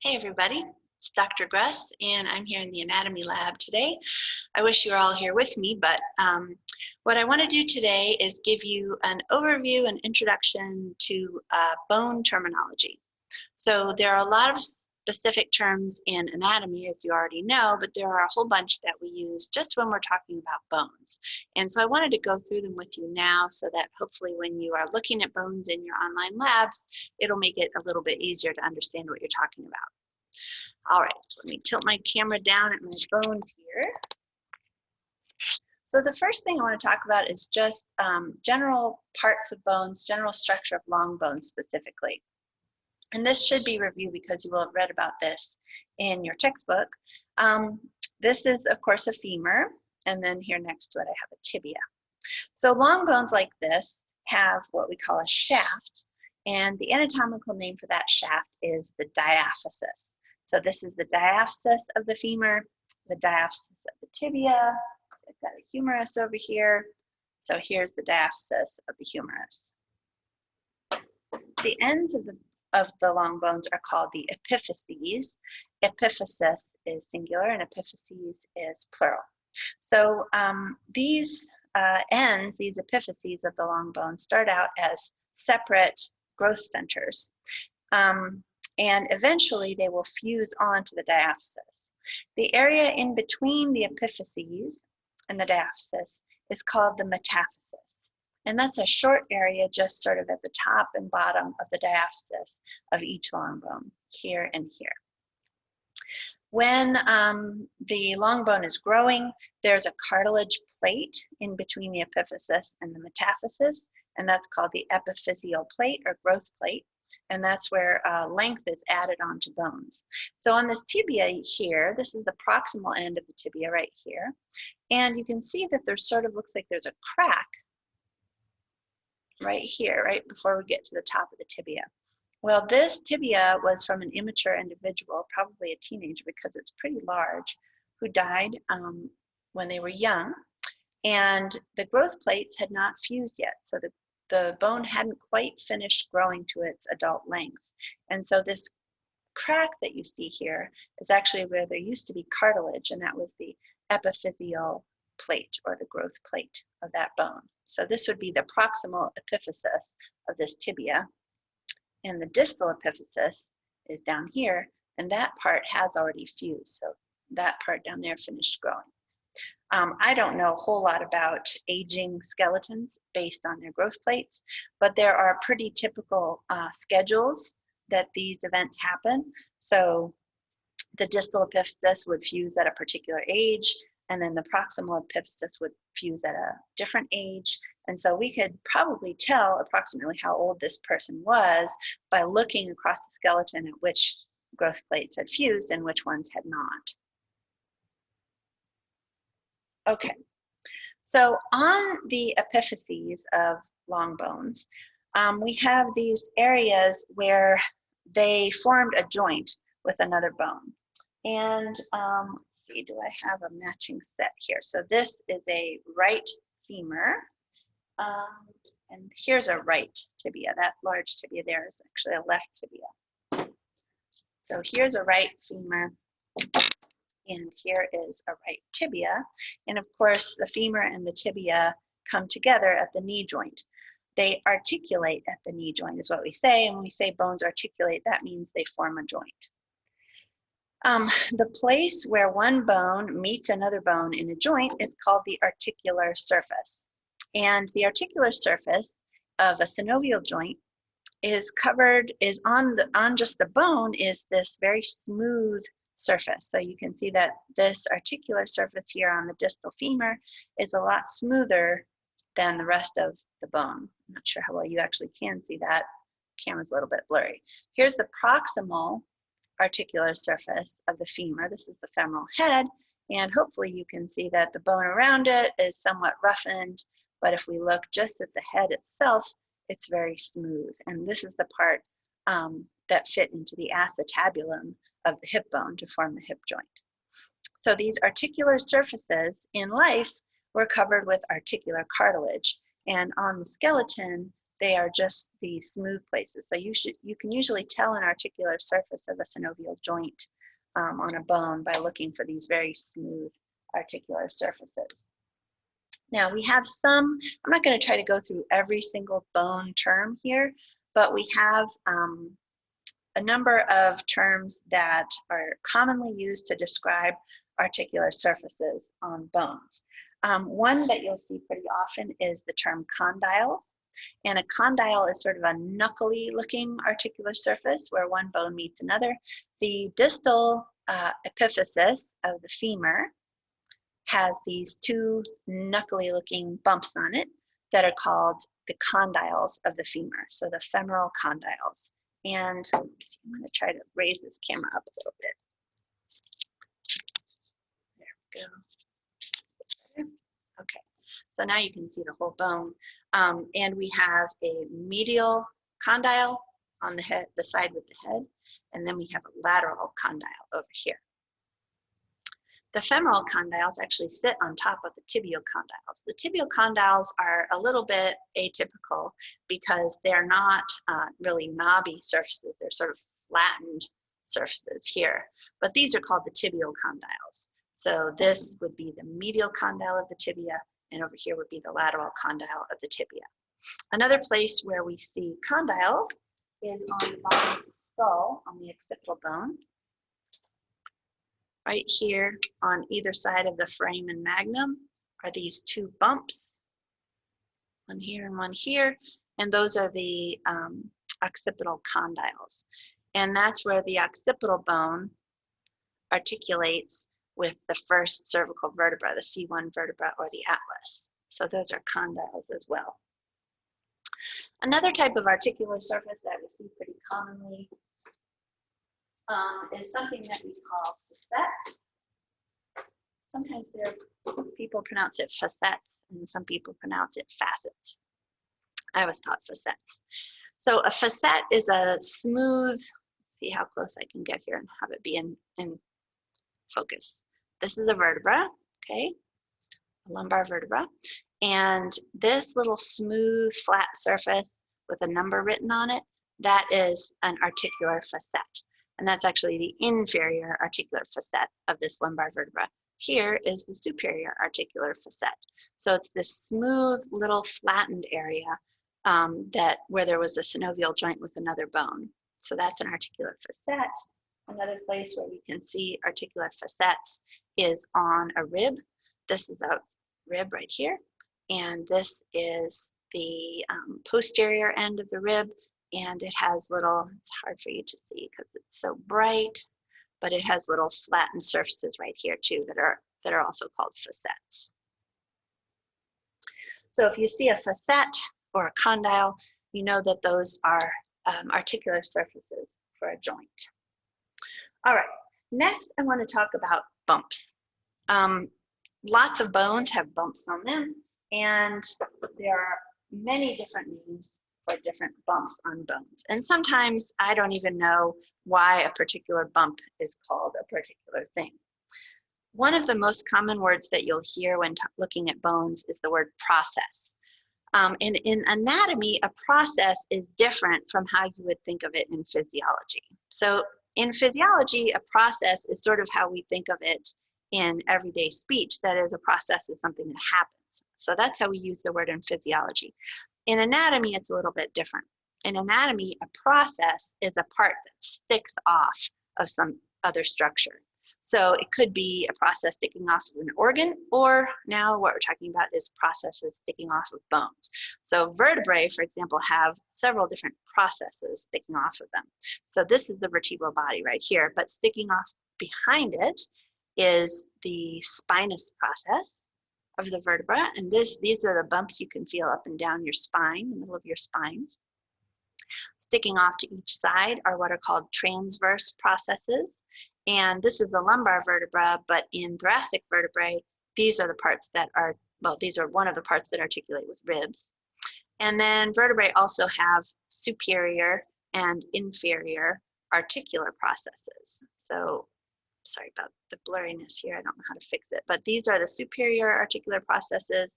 Hey everybody, it's Dr. Gress and I'm here in the anatomy lab today. I wish you were all here with me, but what I want to do today is give you an overview and introduction to bone terminology. So there are a lot of specific terms in anatomy, as you already know, but there are a whole bunch that we use just when we're talking about bones. And so I wanted to go through them with you now so that hopefully when you are looking at bones in your online labs, it'll make it a little bit easier to understand what you're talking about. All right, so let me tilt my camera down at my bones here. So the first thing I want to talk about is just general parts of bones, general structure of long bones specifically. And this should be reviewed because you will have read about this in your textbook. This is, of course, a femur, and then here next to it I have a tibia. So long bones like this have what we call a shaft, and the anatomical name for that shaft is the diaphysis. So this is the diaphysis of the femur, the diaphysis of the tibia. I've got a humerus over here. So here's the diaphysis of the humerus. The ends of the long bones are called the epiphyses. Epiphysis is singular and epiphyses is plural. So these ends, these epiphyses of the long bone, start out as separate growth centers. And eventually they will fuse onto the diaphysis. The area in between the epiphyses and the diaphysis is called the metaphysis. And that's a short area just sort of at the top and bottom of the diaphysis of each long bone, here and here. When the long bone is growing, there's a cartilage plate in between the epiphysis and the metaphysis, and that's called the epiphyseal plate or growth plate. And that's where length is added onto bones. So on this tibia here, this is the proximal end of the tibia right here. And you can see that there sort of looks like there's a crack right here, right before we get to the top of the tibia. Well, this tibia was from an immature individual, probably a teenager because it's pretty large, who died when they were young. And the growth plates had not fused yet. So the bone hadn't quite finished growing to its adult length. And so this crack that you see here is actually where there used to be cartilage, and that was the epiphyseal plate or the growth plate of that bone. So this would be the proximal epiphysis of this tibia. And the distal epiphysis is down here, and that part has already fused. So that part down there finished growing. I don't know a whole lot about aging skeletons based on their growth plates, but there are pretty typical schedules that these events happen. So the distal epiphysis would fuse at a particular age, and then the proximal epiphysis would fuse at a different age. And so we could probably tell approximately how old this person was by looking across the skeleton at which growth plates had fused and which ones had not. Okay, so on the epiphyses of long bones, we have these areas where they formed a joint with another bone. And let's see, do I have a matching set here? So this is a right femur, and here's a right tibia. That large tibia there is actually a left tibia. So here's a right femur, and here is a right tibia. And of course, the femur and the tibia come together at the knee joint. They articulate at the knee joint is what we say. And when we say bones articulate, that means they form a joint. The place where one bone meets another bone in a joint is called the articular surface. And the articular surface of a synovial joint is on just the bone is this very smooth surface. So you can see that this articular surface here on the distal femur is a lot smoother than the rest of the bone. I'm not sure how well you actually can see that. Camera's a little bit blurry. Here's the proximal articular surface of the femur. This is the femoral head, and hopefully you can see that the bone around it is somewhat roughened, but if we look just at the head itself, it's very smooth. And this is the part that fit into the acetabulum of the hip bone to form the hip joint. So these articular surfaces in life were covered with articular cartilage, and on the skeleton, they are just the smooth places. So you can usually tell an articular surface of a synovial joint on a bone by looking for these very smooth articular surfaces. Now we have some, I'm not going to try to go through every single bone term here, but we have a number of terms that are commonly used to describe articular surfaces on bones. One that you'll see pretty often is the term condyles. And a condyle is sort of a knuckly looking articular surface where one bone meets another. The distal epiphysis of the femur has these two knuckly looking bumps on it that are called the condyles of the femur, so the femoral condyles. And I'm going to try to raise this camera up a little bit. There we go. Okay, so now you can see the whole bone. And we have a medial condyle on the head, the side with the head, and then we have a lateral condyle over here. The femoral condyles actually sit on top of the tibial condyles. The tibial condyles are a little bit atypical because they're not really knobby surfaces. They're sort of flattened surfaces here. But these are called the tibial condyles. So this would be the medial condyle of the tibia, and over here would be the lateral condyle of the tibia. Another place where we see condyles is on the bottom of the skull, on the occipital bone. Right here on either side of the foramen magnum are these two bumps, one here and one here, and those are the occipital condyles. And that's where the occipital bone articulates with the first cervical vertebra, the C1 vertebra or the atlas. So those are condyles as well. Another type of articular surface that we see pretty commonly is something that we call facet. Sometimes people pronounce it facets, and some people pronounce it facets. I was taught facets. So a facet is a smooth, see how close I can get here and have it be in focus. This is a vertebra, okay, a lumbar vertebra. And this little smooth, flat surface with a number written on it, that is an articular facet. And that's actually the inferior articular facet of this lumbar vertebra. Here is the superior articular facet. So it's this smooth little flattened area where there was a synovial joint with another bone. So that's an articular facet. Another place where we can see articular facets is on a rib. This is a rib right here. And this is the posterior end of the rib. And it has little, it's hard for you to see because it's so bright, but it has little flattened surfaces right here too that are also called facets. So if you see a facet or a condyle, you know that those are articular surfaces for a joint. All right, next I want to talk about bumps. Lots of bones have bumps on them, and there are many different names for different bumps on bones. And sometimes I don't even know why a particular bump is called a particular thing. One of the most common words that you'll hear when looking at bones is the word process. And in anatomy, a process is different from how you would think of it in physiology. So in physiology, a process is sort of how we think of it in everyday speech. That is, a process is something that happens. So that's how we use the word in physiology. In anatomy, it's a little bit different. In anatomy, a process is a part that sticks off of some other structure. So it could be a process sticking off of an organ, or now what we're talking about is processes sticking off of bones. So vertebrae, for example, have several different processes sticking off of them. So this is the vertebral body right here, but sticking off behind it is the spinous process of the vertebra, and these are the bumps you can feel up and down your spine, the middle of your spine. Sticking off to each side are what are called transverse processes, and this is the lumbar vertebra, but in thoracic vertebrae, these are the parts that are, well, these are one of the parts that articulate with ribs. And then vertebrae also have superior and inferior articular processes. So sorry about the blurriness here, I don't know how to fix it, but these are the superior articular processes,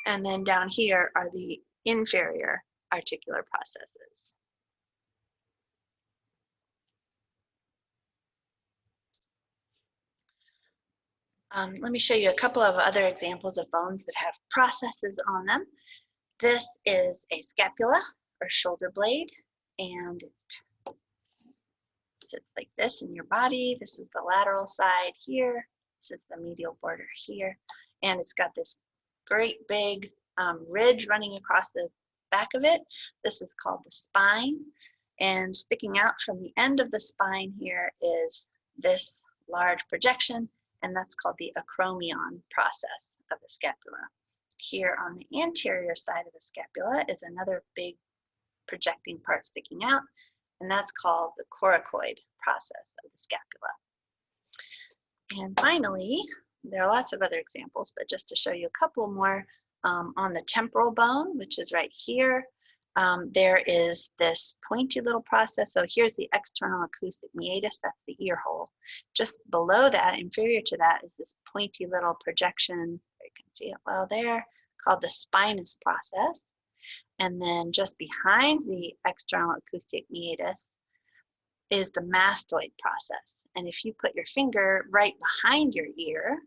and then down here are the inferior articular processes. Let me show you a couple of other examples of bones that have processes on them. This is a scapula or shoulder blade, and it sits like this in your body. This is the lateral side here. This is the medial border here. And it's got this great big ridge running across the back of it. This is called the spine. And sticking out from the end of the spine here is this large projection, and that's called the acromion process of the scapula. Here on the anterior side of the scapula is another big projecting part sticking out, and that's called the coracoid process of the scapula. And finally, there are lots of other examples, but just to show you a couple more, on the temporal bone, which is right here, there is this pointy little process. So here's the external acoustic meatus, that's the ear hole. Just below that, inferior to that, is this pointy little projection, you can see it well there, called the spinous process. And then just behind the external acoustic meatus is the mastoid process. And if you put your finger right behind your ear,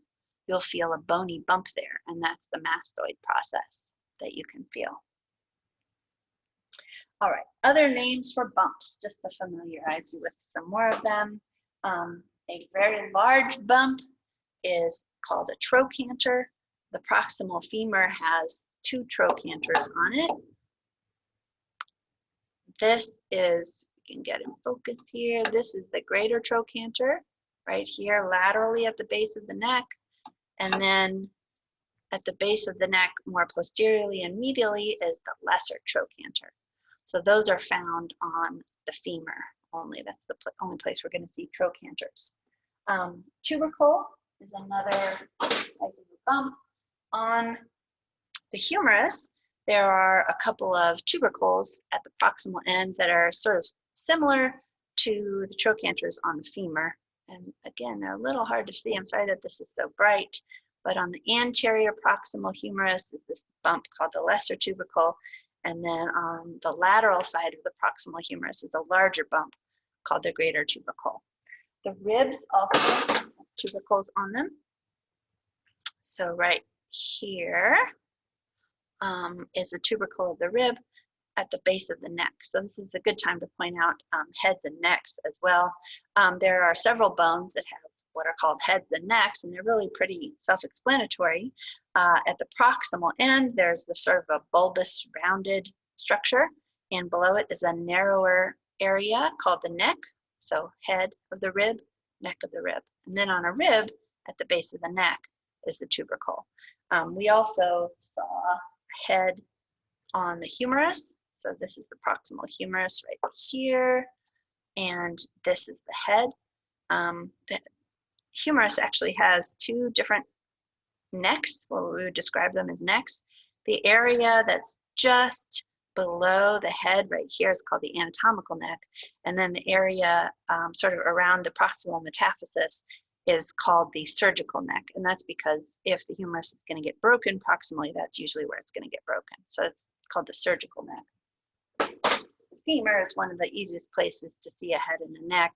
you'll feel a bony bump there, and that's the mastoid process that you can feel. All right, other names for bumps, just to familiarize you with some more of them. A very large bump is called a trochanter. The proximal femur has 2 trochanters on it. This is, you can get in focus here, this is the greater trochanter, right here laterally at the base of the neck, and then at the base of the neck more posteriorly and medially is the lesser trochanter. So those are found on the femur only. That's the only place we're going to see trochanters. Tubercle is another type of bump. On the humerus, there are a couple of tubercles at the proximal end that are sort of similar to the trochanters on the femur. And again, they're a little hard to see. I'm sorry that this is so bright. But on the anterior proximal humerus is this bump called the lesser tubercle. And then on the lateral side of the proximal humerus is a larger bump called the greater tubercle. The ribs also have tubercles on them. So right here is the tubercle of the rib at the base of the neck. So this is a good time to point out heads and necks as well. There are several bones that have what are called heads and necks, and they're really pretty self-explanatory. At the proximal end, there's the sort of a bulbous rounded structure, and below it is a narrower area called the neck. So head of the rib, neck of the rib. And then on a rib at the base of the neck is the tubercle. We also saw a head on the humerus. So this is the proximal humerus right here, and this is the head. The humerus actually has 2 different necks, or we would describe them as necks. The area that's just below the head right here is called the anatomical neck, and then the area sort of around the proximal metaphysis is called the surgical neck, and that's because if the humerus is going to get broken proximally, that's usually where it's going to get broken. So it's called the surgical neck. The femur is one of the easiest places to see a head and a neck.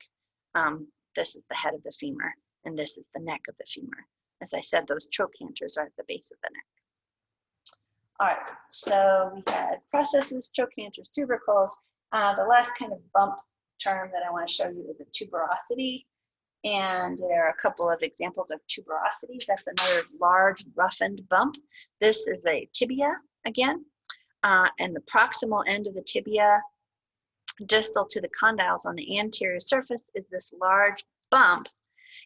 This is the head of the femur, and this is the neck of the femur. As I said, those trochanters are at the base of the neck. All right, so we had processes, trochanters, tubercles. The last kind of bump term that I want to show you is a tuberosity. And there are a couple of examples of tuberosity. That's another large roughened bump. This is a tibia again. And the proximal end of the tibia, distal to the condyles on the anterior surface, is this large bump.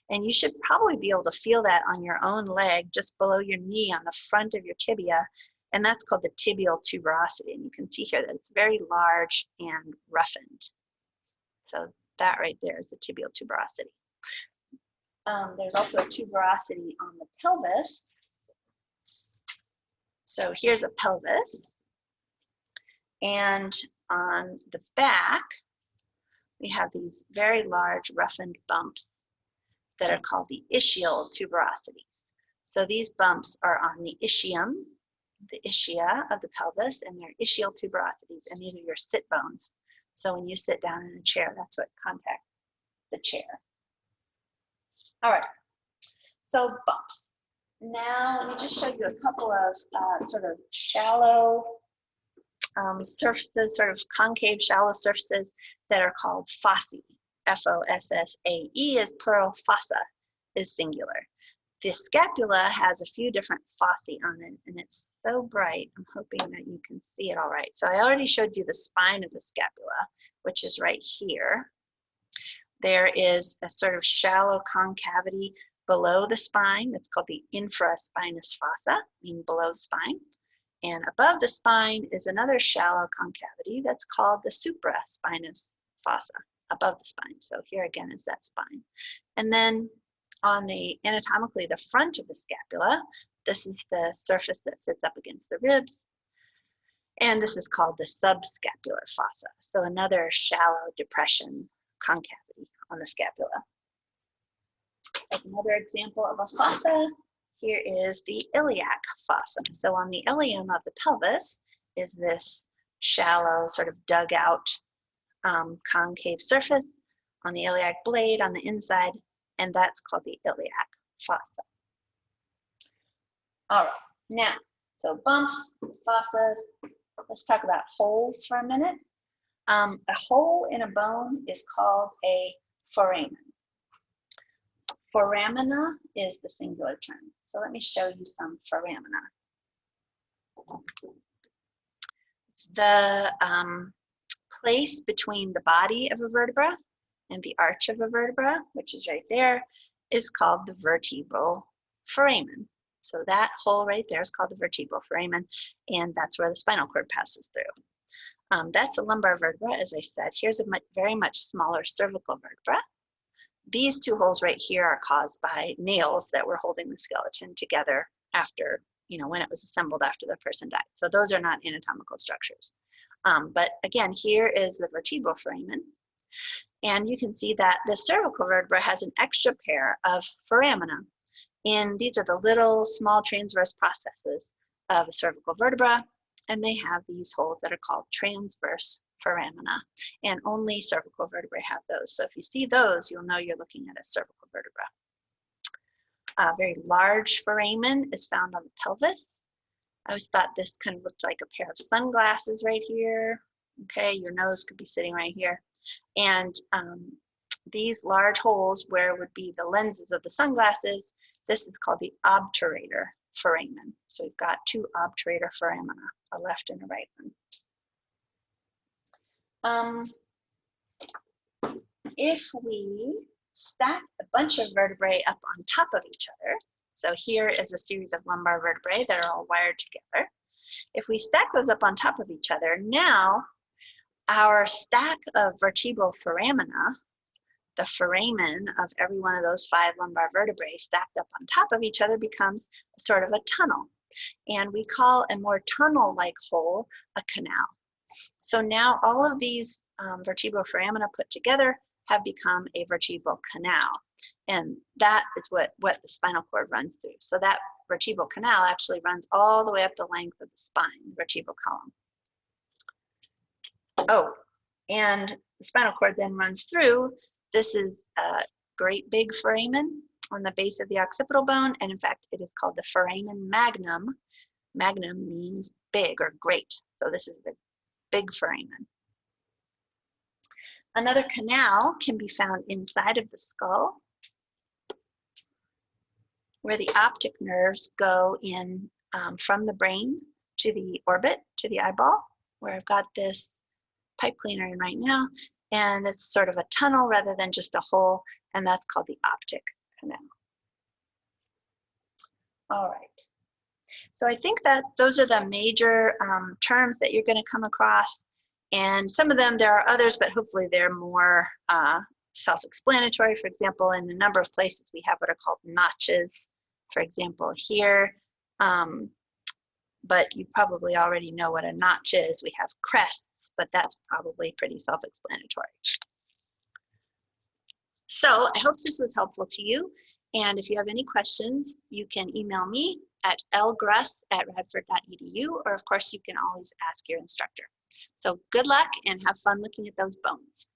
And you should probably be able to feel that on your own leg, just below your knee on the front of your tibia. And that's called the tibial tuberosity. And you can see here that it's very large and roughened. So that right there is the tibial tuberosity. There's also a tuberosity on the pelvis. So here's a pelvis. And on the back, we have these very large roughened bumps that are called the ischial tuberosities. So these bumps are on the ischium, the ischia of the pelvis, and they're ischial tuberosities, and these are your sit bones. So when you sit down in a chair, that's what contacts the chair. All right, so bumps. Now let me just show you a couple of sort of shallow surfaces, sort of concave shallow surfaces that are called fossae. F-O-S-S-A-E is plural, fossa is singular. The scapula has a few different fossae on it, and it's so bright, I'm hoping that you can see it all right. So I already showed you the spine of the scapula, which is right here. There is a sort of shallow concavity below the spine. It's called the infraspinous fossa, meaning below the spine. And above the spine is another shallow concavity that's called the supraspinous fossa, above the spine. So here again is that spine. And then on the anatomically, the front of the scapula, this is the surface that sits up against the ribs. And this is called the subscapular fossa. So another shallow depression concavity on the scapula. Another example of a fossa, here is the iliac fossa. So on the ilium of the pelvis is this shallow, sort of dug out concave surface on the iliac blade on the inside, and that's called the iliac fossa. All right, now, so bumps, fossas, let's talk about holes for a minute. A hole in a bone is called a foramen. Foramina is the singular term. So let me show you some foramina. The place between the body of a vertebra and the arch of a vertebra, which is right there, is called the vertebral foramen. So that hole right there is called the vertebral foramen, and that's where the spinal cord passes through. That's a lumbar vertebra, as I said. Here's a very much smaller cervical vertebra. These two holes right here are caused by nails that were holding the skeleton together after, when it was assembled after the person died. So those are not anatomical structures. But again, here is the vertebral foramen. And you can see that the cervical vertebra has an extra pair of foramina. And these are the little small transverse processes of the cervical vertebra. And they have these holes that are called transverse foramina. And only cervical vertebrae have those. So if you see those, you'll know you're looking at a cervical vertebra. A very large foramen is found on the pelvis. I always thought this kind of looked like a pair of sunglasses right here. Okay, your nose could be sitting right here. And these large holes where would be the lenses of the sunglasses, this is called the obturator foramen. So you've got two obturator foramina, a left and a right one. If we stack a bunch of vertebrae up on top of each other, so here is a series of lumbar vertebrae that are all wired together. If we stack those up on top of each other, now our stack of vertebral foramina, the foramen of every one of those 5 lumbar vertebrae stacked up on top of each other, becomes sort of a tunnel. And we call a more tunnel-like hole a canal. So now all of these vertebral foramina put together have become a vertebral canal. And that is what the spinal cord runs through. So that vertebral canal actually runs all the way up the length of the spine, the vertebral column. Oh, and the spinal cord then runs through. This is a great big foramen on the base of the occipital bone, and in fact, it is called the foramen magnum. Magnum means big or great, so this is the big foramen. Another canal can be found inside of the skull, where the optic nerves go in from the brain to the orbit, to the eyeball, where I've got this pipe cleaner in right now, and it's sort of a tunnel rather than just a hole, and that's called the optic canal. All right. So I think that those are the major terms that you're going to come across, and some of them, there are others, but hopefully they're more self-explanatory. For example, in a number of places we have what are called notches, for example, here. But you probably already know what a notch is. We have crests, but that's probably pretty self-explanatory. So I hope this was helpful to you. And if you have any questions, you can email me at lgruss@radford.edu, or of course you can always ask your instructor. So good luck and have fun looking at those bones.